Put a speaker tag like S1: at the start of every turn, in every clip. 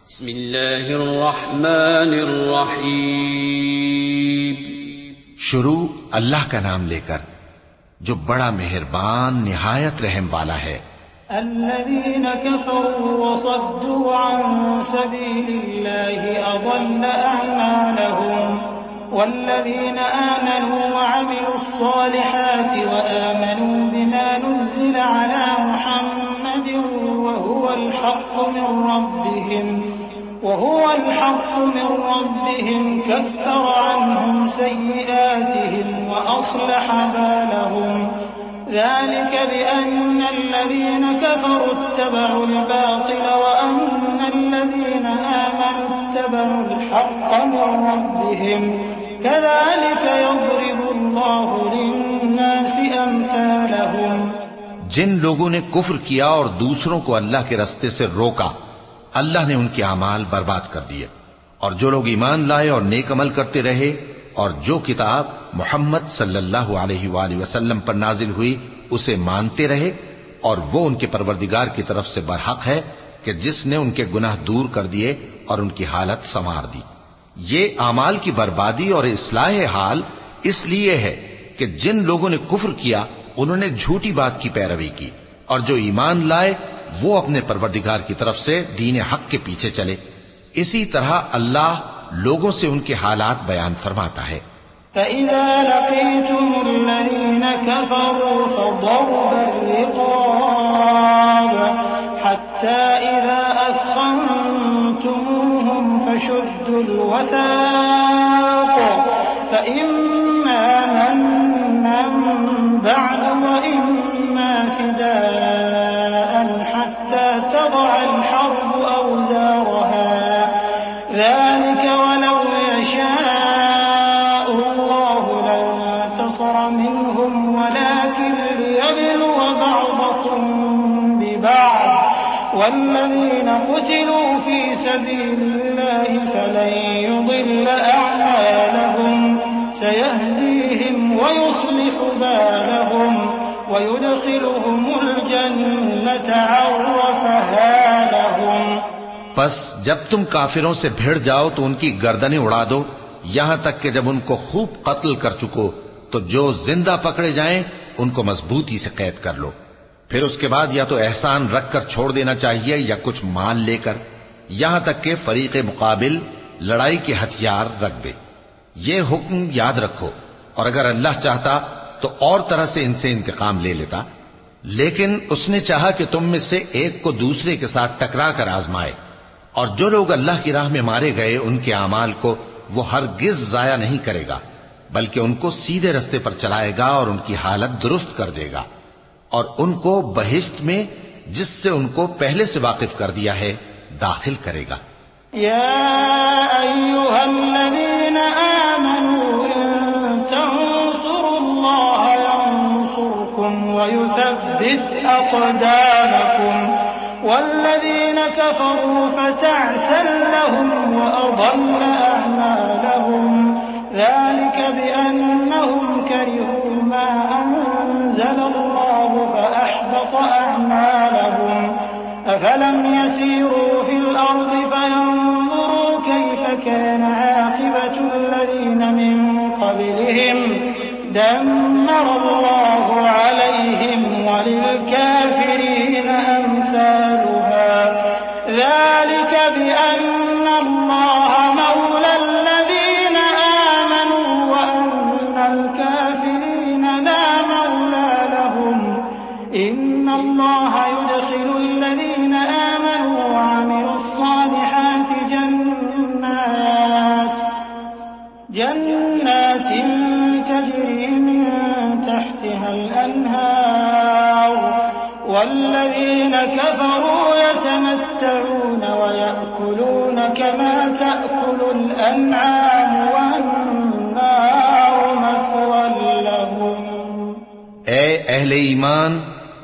S1: बिस्मिल्लाहिर्रहमानिर्रहीम।
S2: शुरू अल्लाह का नाम लेकर जो बड़ा मेहरबान निहायत रहम वाला है।
S3: अल्लज़ीना कफ़रू वसद्दू अन सबीलिल्लाहि अज़ल्ल अअमालहुम वल्लज़ीना आमनू वअमिलुस्सालिहाति वआमनू बिमा नुज़्ज़िला अला मुहम्मदिन वहुवल हक़्क़ु मिन रब्बिहिम कफ़्फ़र अन्हुम सय्यिआतिहिम वअस्लह बालहुम ذلك بأن الذين كفروا اتبعوا الباطل وأن الذين آمنوا اتبعوا الحق من ربهم كذلك يضرب الله للناس أمثالهم।
S2: जिन लोगों ने कुफ्र किया और दूसरों को अल्लाह के रास्ते से रोका, अल्लाह ने उनके अमाल बर्बाद कर दिए। और जो लोग ईमान लाए और नेक अमल करते रहे और जो किताब मोहम्मद सल्लल्लाहु अलैहि वसल्लम पर नाजिल हुई उसे मानते रहे, और वो उनके परवरदिगार की तरफ से बरहक है कि जिसने उनके गुनाह दूर कर दिए और उनकी हालत संवार दी। ये अमाल की बर्बादी और इस्लाह हाल इसलिए है कि जिन लोगों ने कुफ्र किया उन्होंने झूठी बात की पैरवी की, और जो ईमान लाए वो अपने परवरदिगार की तरफ से दीन हक के पीछे चले। इसी तरह अल्लाह लोगों से उनके हालात बयान फरमाता है।
S3: فإذا لقيتم الذين كفروا فضرب الرقاب حتى إذا أثخنتموهم فشدوا الوثاق فإما منا بعد وإما فداء حتى تضع الحرب أوزارها ذلك ولو يشاء الله لانتصر منهم ولكن ليبلو بعضكم ببعض والذين قتلوا في سبيل الله فلن يضل أعمالهم سيهديهم ويصلح بالهم ويدخلهم الجنة عرفها لهم।
S2: बस जब तुम काफिरों से भिड़ जाओ तो उनकी गर्दनें उड़ा दो, यहां तक कि जब उनको खूब कत्ल कर चुको तो जो जिंदा पकड़े जाएं उनको मजबूती से कैद कर लो। फिर उसके बाद या तो एहसान रख कर छोड़ देना चाहिए या कुछ माल लेकर, यहां तक कि फरीक़े मुकाबिल लड़ाई के हथियार रख दे। ये हुक्म याद रखो, और अगर अल्लाह चाहता तो और तरह से इनसे इंतकाम ले लेता, लेकिन उसने चाहा कि तुम में से एक को दूसरे के साथ टकरा कर आजमाए। और जो लोग अल्लाह की राह में मारे गए उनके अमाल को वो हरगिज जाया नहीं करेगा, बल्कि उनको सीधे रास्ते पर चलाएगा और उनकी हालत दुरुस्त कर देगा, और उनको बहिश्त में जिससे उनको पहले से वाकिफ कर दिया है दाखिल करेगा।
S3: या अय्युहल्लज़ीना आमनू इन तंसुरुल्लाह यंसुरकुम व युथब्बित अक़दामकुम वल्लज़ीना कफ़रू फ़तअसन लहुम व अضل अअमालहुम ذلك بأنهم كرهوا ما أنزل الله فأحبط أعمالهم أفلم يسيروا في الأرض فينظروا كيف كان عاقبة الذين من قبلهم دمر الله عليهم وللكافرين أمثالها ذلك بأن الله مولى الذين آمنوا وأن الكافرين لا مولى لهم إن الله يدخل الذين آمنوا وعملوا الصالحات جنات تجري من تحتها الأنهار والذين كفروا يتمتعون ويأكلون كما تأكل الأنعام والنار مثوى لهم।
S2: ए अहले ईमान,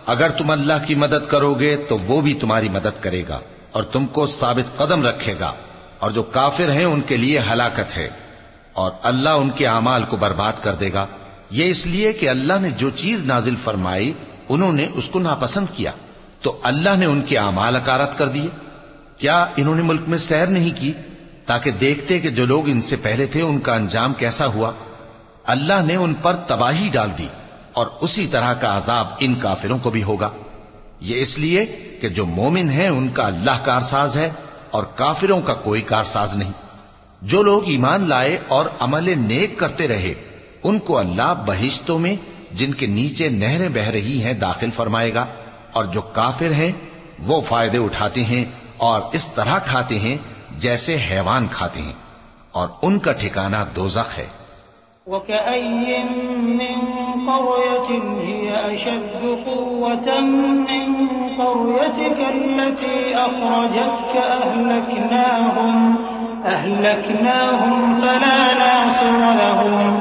S2: अगर तुम अल्लाह की मदद करोगे तो वो भी तुम्हारी मदद करेगा और तुमको साबित कदम रखेगा, और जो काफिर हैं उनके लिए हलाकत है, और अल्लाह उनके अमाल को बर्बाद कर देगा। ये इसलिए कि अल्लाह ने जो चीज नाजिल फरमाई उन्होंने उसको नापसंद किया, तो अल्लाह ने उनके अमाल अकारत कर दिए। क्या इन्होंने मुल्क में सैर नहीं की ताकि देखते कि जो लोग इनसे पहले थे उनका अंजाम कैसा हुआ? अल्लाह ने उन पर तबाही डाल दी और उसी तरह का अजाब इन काफिरों को भी होगा। ये इसलिए कि जो मोमिन है उनका अल्लाह कारसाज है और काफिरों का कोई कारसाज नहीं। जो लोग ईमान लाए और अमल नेक करते रहे उनको अल्लाह बहिश्तों में जिनके नीचे नहरें बह रही हैं दाखिल फरमाएगा, और जो काफिर हैं वो फायदे उठाते हैं और इस तरह खाते हैं जैसे हैवान खाते हैं, और उनका ठिकाना दोज़ख है।
S3: वकअय्यिन मिन क़र्यतिन हिय अशद्दु क़ुव्वतन मिन क़र्यतिका अल्लती अख़रजतका अहलकनाहुम फला नासिर लहुम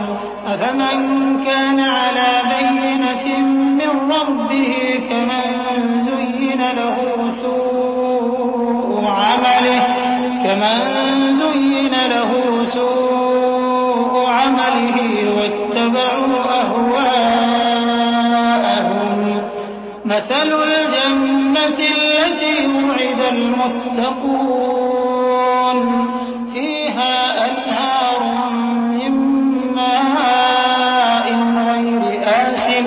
S3: अफ़मन कान अला बय्यिनतिन मिन रब्बिही कमन ज़ुय्यिन लहू सूअ अमलिही वत्तबअू अहवाअहुम मसलुल जन्नति अल्लती वु'िदल मुत्तक़ून फ़ीहा अन्हारुम मिन माइन ग़ैरि आसिन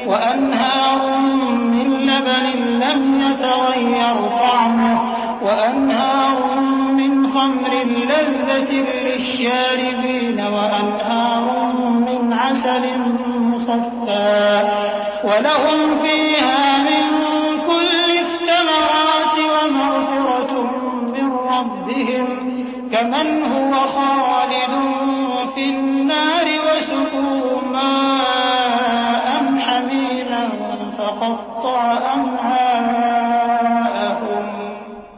S3: व अन्हारुम मिन लबनिन लम यतग़य्यर तअमुहु व अन्हारुम मिन ख़म्रिन लज़्ज़तिन लिश्शारिबीन व अन्हारुम मिन असलिन मुसफ़्फ़ा व लहुम फ़ीहा मिन कुल्लि الثمرات ومغفرة من ربهم كمن هو خالد في النار وسقوا ماء حميما فقطع أمعاءهم।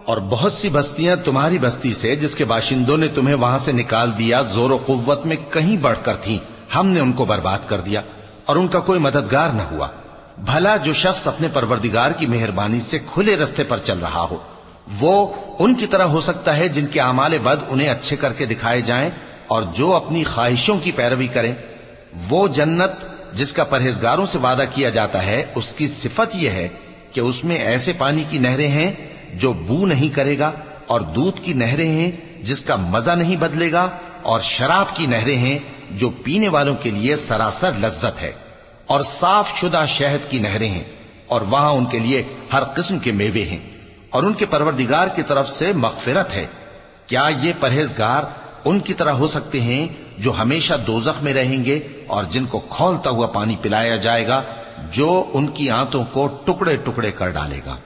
S2: और बहुत सी बस्तियां तुम्हारी बस्ती से जिसके बाशिंदों ने तुम्हें वहां से निकाल दिया जोर और कुव्वत में कहीं बढ़कर थीं, हमने उनको बर्बाद कर दिया और उनका कोई मददगार न हुआ। भला जो शख्स अपने परवरदिगार की मेहरबानी से खुले रास्ते पर चल रहा हो वो उनकी तरह हो सकता है जिनके आमाले बद उन्हें अच्छे करके दिखाए जाएं, और जो अपनी ख्वाहिशों की पैरवी करें। वो जन्नत जिसका परहेजगारों से वादा किया जाता है उसकी सिफत यह है कि उसमें ऐसे पानी की नहरें हैं जो बू नहीं करेगा, और दूध की नहरें हैं जिसका मजा नहीं बदलेगा, और शराब की नहरें हैं जो पीने वालों के लिए सरासर लज्जत है, और साफ शुदा शहद की नहरें हैं, और वहां उनके लिए हर किस्म के मेवे हैं, और उनके परवरदिगार की तरफ से मग़फ़िरत है। क्या ये परहेजगार उनकी तरह हो सकते हैं जो हमेशा दोज़ख में रहेंगे और जिनको खौलता हुआ पानी पिलाया जाएगा जो उनकी आंतों को टुकड़े टुकड़े कर डालेगा।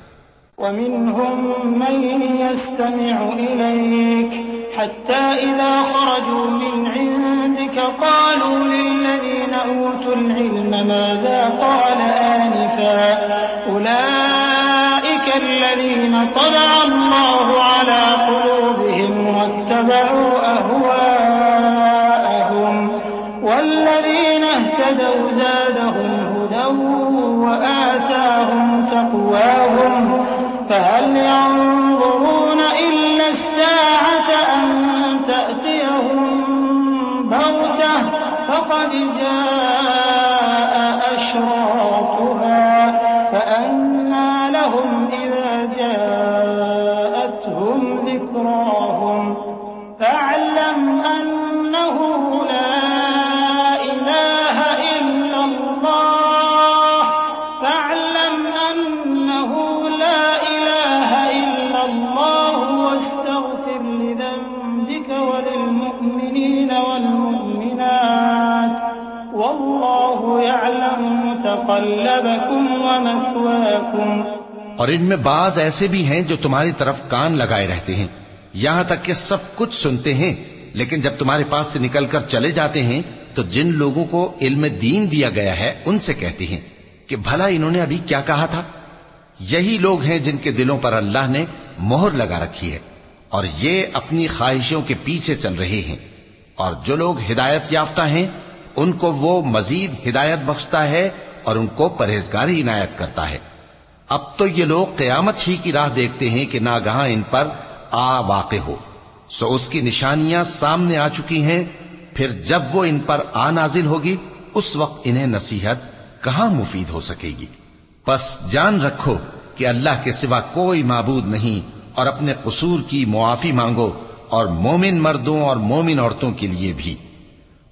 S3: वमिनहुम मन यस्तमिउ इलैक हत्ता इज़ा खरजू मिन इंदिका क़ालू लिल्लज़ीना ऊतुल इल्म माज़ा क़ाल आनिफ़ा उलाइका अल्लज़ीना तबअ अल्लाहु अला क़ुलूबिहिम वत्तबअू अहवाअहुम वल्लज़ीना इह्तदौ ज़ादहुम हुदًا वआताहुम तक़वाहुम فهل ينظرون إلا الساعة أن تأتيهم بغتة فقد جاء أشراطها فأنى لهم إذا جاءتهم ذكراهم فاعلم أنه لا إله إلا الله فاعلم أنه لا إله إلا الله واستغفر لذنبك وللمؤمنين والمؤمنات والله يعلم متقلبكم ومثواكم।
S2: और इनमें बाज ऐसे भी हैं जो तुम्हारी तरफ कान लगाए रहते हैं, यहां तक कि सब कुछ सुनते हैं, लेकिन जब तुम्हारे पास से निकलकर चले जाते हैं तो जिन लोगों को इल्म दीन दिया गया है उनसे कहते हैं कि भला इन्होंने अभी क्या कहा था। यही लोग हैं जिनके दिलों पर अल्लाह ने मोहर लगा रखी है और ये अपनी ख्वाहिशों के पीछे चल रहे हैं। और जो लोग हिदायत याफ्ता हैं उनको वो मजीद हिदायत बख्शता है और उनको परहेजगारी इनायत करता है। अब तो ये लोग क़यामत ही की राह देखते हैं कि नागहां इन पर आ वाक़े हो, सो उसकी निशानियां सामने आ चुकी हैं। फिर जब वो इन पर आ नाजिल होगी उस वक्त इन्हें नसीहत कहां मुफीद हो सकेगी। बस जान रखो कि अल्लाह के सिवा कोई माबूद नहीं और अपने कसूर की मुआफी मांगो, और मोमिन मर्दों और मोमिन औरतों के लिए भी।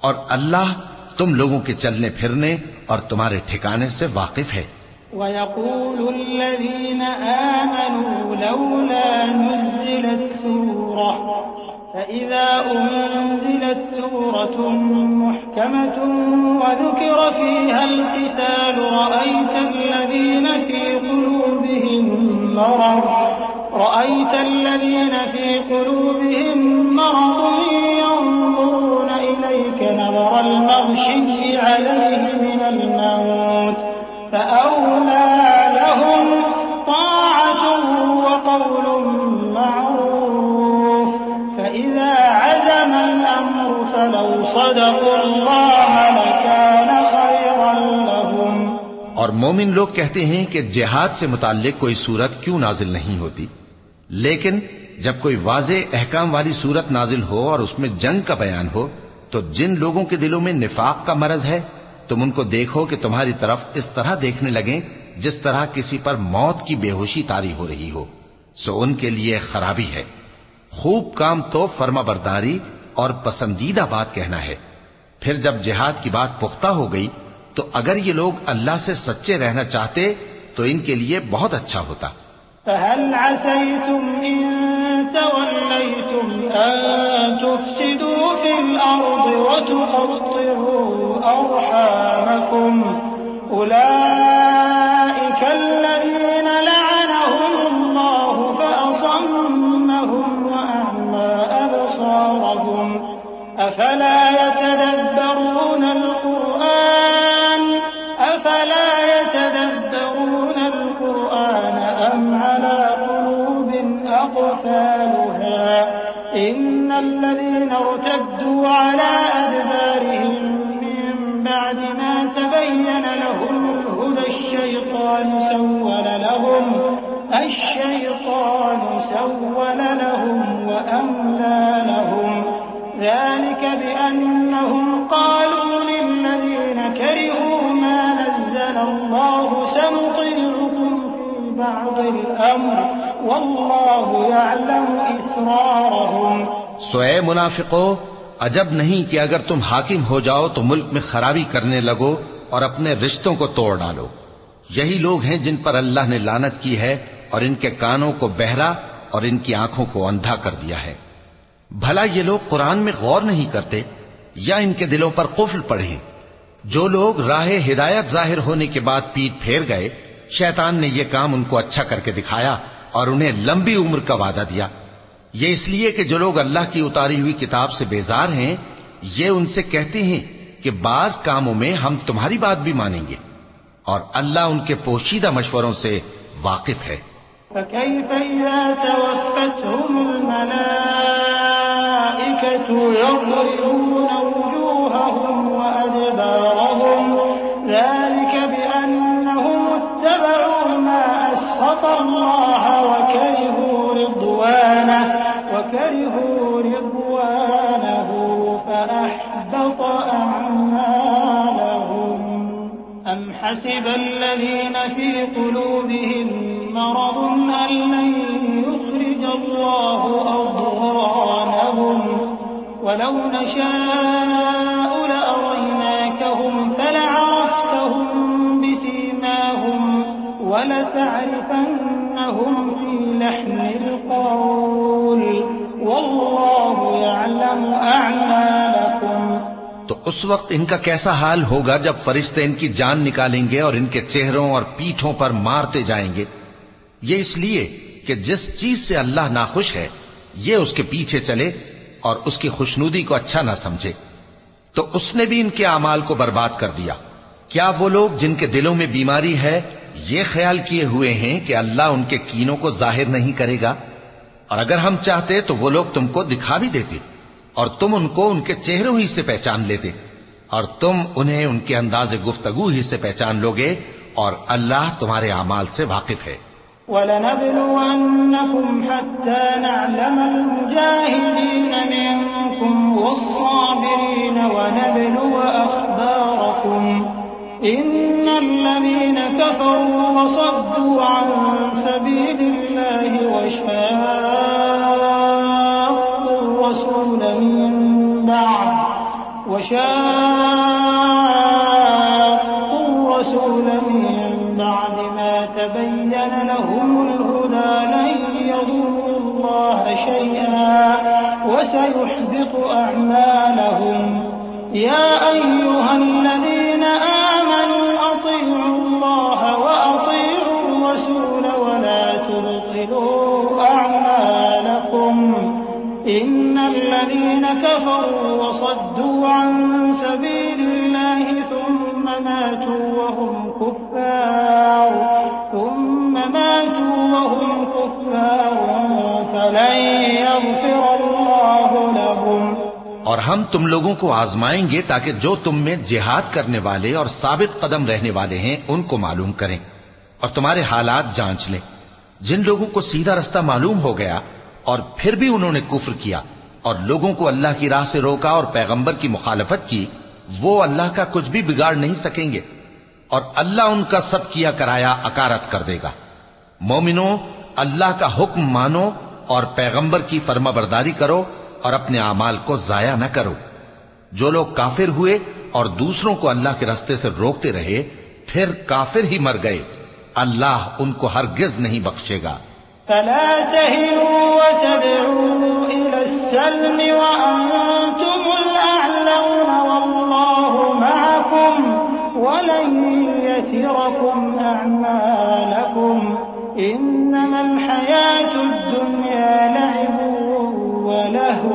S2: और अल्लाह तुम लोगों के चलने फिरने और तुम्हारे ठिकाने से वाकिफ है।
S3: वयक़ूलुल्लज़ीन आमनू लौला नुज़्ज़िलत सूरह फ़इज़ा उन्ज़िलत सूरतुन मुहकमतुन वज़ुकिर फ़ीहल क़िताल رأيت الذين في قلوبهم مرض ينظرون إليك نظر المغشي عليه من الموت فأولى لهم طاعة وقول معروف فإذا عزم الأمر فلو صدقوا الله لكان خيرا لهم।
S2: और मोमिन लोग कहते हैं कि जिहाद से मुताल्लिक कोई सूरत क्यों नाजिल नहीं होती, लेकिन जब कोई वाज़े अहकाम वाली सूरत नाजिल हो और उसमें जंग का बयान हो, तो जिन लोगों के दिलों में निफाक का मरज है तुम उनको देखो कि तुम्हारी तरफ इस तरह देखने लगें जिस तरह किसी पर मौत की बेहोशी तारी हो रही हो, सो उनके लिए खराबी है। खूब काम तो फर्माबरदारी और पसंदीदा बात कहना है। फिर जब जिहाद की बात पुख्ता हो गई तो अगर ये लोग अल्लाह से सच्चे रहना चाहते तो इनके लिए बहुत अच्छा होता।
S3: فهل عسيتم إن توليتم أن تفسدوا في الأرض وتقطعوا أرحامكم أولئك الذين لعنهم الله فأصمهم وأعمى أبصارهم أفلا يتدبرون القرآن أم على قلوب أقفالها إن الذين ارتدوا على أدبارهم من بعد ما تبين لهم الهدى الشيطان سول لهم وأملى لهم ذلك بأنهم قالوا للذين كرهوا ما نزل الله سنطيعكم في بعض الأمر والله يعلم إسرارهم।
S2: सोए मुनाफिको, अजब नहीं कि अगर तुम हाकिम हो जाओ तो मुल्क में खराबी करने लगो और अपने रिश्तों को तोड़ डालो। यही लोग हैं जिन पर अल्लाह ने लानत की है और इनके कानों को बहरा और इनकी आंखों को अंधा कर दिया है। भला ये लोग कुरान में गौर नहीं करते या इनके दिलों पर कुफ्र पड़े? जो लोग राह हिदायत जाहिर होने के बाद पीठ फेर गए, शैतान ने यह काम उनको अच्छा करके दिखाया और उन्हें लंबी उम्र का वादा दिया। ये इसलिए कि जो लोग अल्लाह की उतारी हुई किताब से बेजार हैं, ये उनसे कहते हैं कि बाज कामों में हम तुम्हारी बात भी मानेंगे, और अल्लाह उनके पोशीदा मशवरों से वाकिफ है।
S3: فكيف إذا توفتهم الملائكة يضربون وجوههم وأدبارهم ذلك بأنهم اتبعوا ما أسخط الله وكرهوا رضوانه فأحبط أعمالهم أم حسب الذين في قلوبهم مرض أن لن يخرج الله أضغانهم ولو نشاء لأريناكهم فلعرفتهم بسيماهم ولتعرفنهم في لحن القول والله يعلم أعمالكم।
S2: तो उस वक्त इनका कैसा हाल होगा जब फरिश्ते इनकी जान निकालेंगे और इनके चेहरों और पीठों पर मारते जाएंगे। ये इसलिए कि जिस चीज से अल्लाह नाखुश है ये उसके पीछे चले और उसकी खुशनुदी को अच्छा ना समझे, तो उसने भी इनके अमाल को बर्बाद कर दिया। क्या वो लोग जिनके दिलों में बीमारी है ये ख्याल किए हुए हैं कि अल्लाह उनके कीनों को जाहिर नहीं करेगा? और अगर हम चाहते तो वो लोग तुमको दिखा भी देते और तुम उनको उनके चेहरों ही से पहचान लेते, और तुम उन्हें उनके अंदाज़े गुफ्तगू ही से पहचान लोगे, और अल्लाह तुम्हारे अमाल से वाकिफ है।
S3: वलनब्लुवन्नकुम हत्ता नअलमल मुजाहिदीन मिनकुम वस्साबिरीन वनब्लुव अखबारकुम इन्नल्लज़ीन कफरू वसद्दू अन सबीलिल्लाहि وشاقوا الرسول من بعد ما تبين لهم الهدى لن يضروا الله شيئا وسيحبط أعمالهم. يا أيها الذين آمنوا أطيعوا الله وأطيعوا الرسول ولا تبطلوا أعمالكم. إن الذين كفروا وصدوا عن سبيل الله ثم ماتوا وهم كفار فلن يغفر الله لهم.
S2: और हम तुम लोगों को आजमाएंगे ताकि जो तुम में जिहाद करने वाले और साबित कदम रहने वाले हैं उनको मालूम करें और तुम्हारे हालात जांच लें। जिन लोगों को सीधा रास्ता मालूम हो गया और फिर भी उन्होंने कुफ्र किया और लोगों को अल्लाह की राह से रोका और पैगंबर की मुखालफत की, वो अल्लाह का कुछ भी बिगाड़ नहीं सकेंगे और अल्लाह उनका सब किया कराया अकारत कर देगा। मोमिनो, अल्लाह का हुक्म मानो और पैगंबर की फर्माबरदारी करो और अपने आमाल को जाया न करो। जो लोग काफिर हुए और दूसरों को अल्लाह के रास्ते से रोकते रहे फिर काफिर ही मर गए, अल्लाह उनको हरगिज नहीं बख्शेगा।
S3: फला तहिनु वतदउ इलस्सल्म वअंतुमुल अअलौन वल्लाहु मअकुम वलन यतिरकुम अअमालकुम इन्नमल हयातुद दुन्या लअबुन वलहु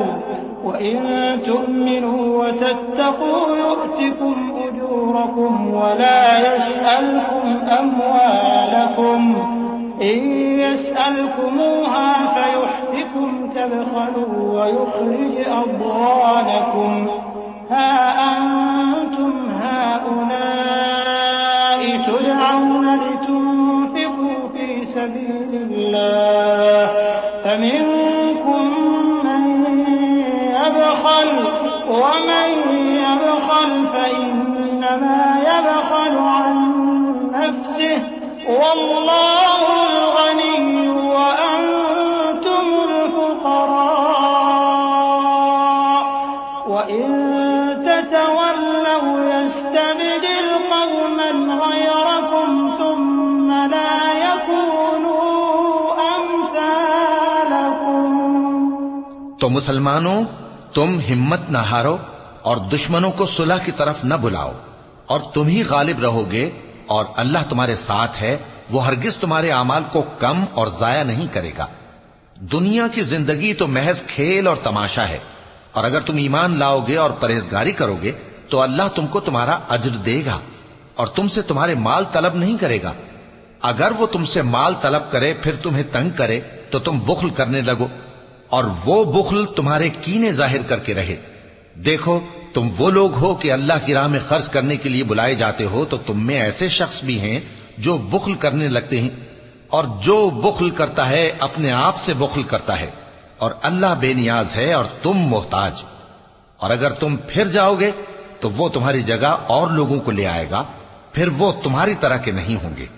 S3: वइन तु'मिनु वतत्तक़ू यु'तिकुम उजूरकुम वला यस्अलकुम अमवालकुम إن يسألكموها فيحفكم تبخلوا ويخرج أضغانكم ها أنتم هؤلاء تدعون لتنفقوا في سبيل الله فمنكم من يبخل ومن يبخل فإنما يبخل عن نفسه والله الغني وأنتم الفقراء وإن تتولوا يستبدل قوما غيركم ثم لا يكونوا أمثالكم.
S2: तो मुसलमानों, तुम हिम्मत न हारो और दुश्मनों को सुलह की तरफ न बुलाओ और तुम ही गालिब रहोगे और अल्लाह तुम्हारे साथ है। वो हरगिज तुम्हारे अमाल को कम और जाया नहीं करेगा। दुनिया की जिंदगी तो महज खेल और तमाशा है और अगर तुम ईमान लाओगे और परहेजगारी करोगे तो अल्लाह तुमको तुम्हारा अज्र देगा और तुमसे तुम्हारे माल तलब नहीं करेगा। अगर वो तुमसे माल तलब करे फिर तुम्हें तंग करे तो तुम बुख्ल करने लगो और वो बुख्ल तुम्हारे कीने जाहिर करके रहे। देखो, तुम वो लोग हो कि अल्लाह की राह में खर्च करने के लिए बुलाए जाते हो तो तुम में ऐसे शख्स भी हैं जो बुख्ल करने लगते हैं और जो बुख्ल करता है अपने आप से बुख्ल करता है और अल्लाह बेनियाज है और तुम मोहताज। और अगर तुम फिर जाओगे तो वो तुम्हारी जगह और लोगों को ले आएगा, फिर वो तुम्हारी तरह के नहीं होंगे।